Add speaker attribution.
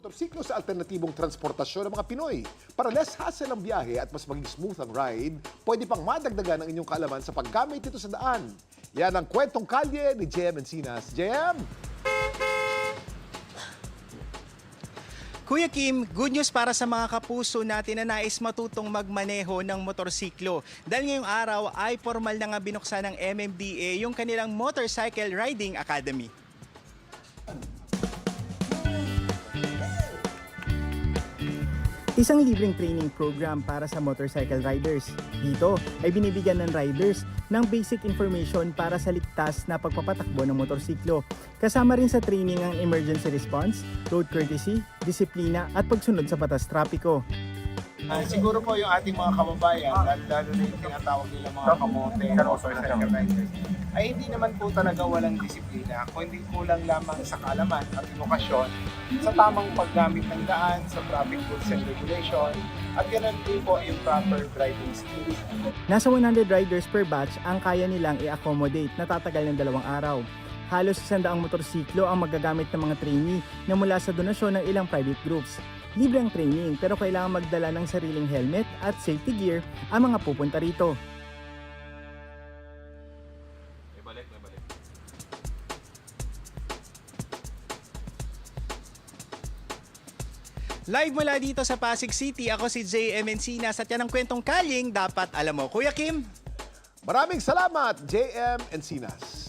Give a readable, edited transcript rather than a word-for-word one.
Speaker 1: Motorsiklo sa alternatibong transportasyon ng mga Pinoy. Para less hassle ang biyahe at mas maging smooth ang ride, pwede pang madagdagan ang inyong kaalaman sa paggamit nito sa daan. Yan ang kwentong kalye ni JM Encinas. JM!
Speaker 2: Kuya Kim, good news para sa mga kapuso natin na nais matutong magmaneho ng motorsiklo. Dahil ngayong araw ay formal na nga binuksan ng MMDA yung kanilang Motorcycle Riding Academy. Isang libreng training program para sa motorcycle riders. Dito ay binibigyan ng riders ng basic information para sa ligtas na pagpapatakbo ng motorsiklo. Kasama rin sa training ang emergency response, road courtesy, disiplina at pagsunod sa batas trapiko.
Speaker 3: Siguro po yung ating mga kababayan, lalo na yung tinatawag nila mga kamote, motorcycle riders, ay hindi naman po talaga walang disiplina, kundi kulang lamang sa kaalaman at edukasyon sa tamang paggamit ng daan, sa traffic rules and regulation, at ganun din po yung proper driving skills.
Speaker 2: Nasa 100 riders per batch ang kaya nilang i-accommodate na tatagal ng 2 araw. Halos 100 motorsiklo ang magagamit ng mga trainee na mula sa donasyon ng ilang private groups. Libre ang training pero kailangan magdala ng sariling helmet at safety gear ang mga pupunta rito. Live mula dito sa Pasig City, ako si JM Encinas at yan ang kwentong kalyeng dapat alam mo. Kuya Kim?
Speaker 1: Maraming salamat, JM Encinas.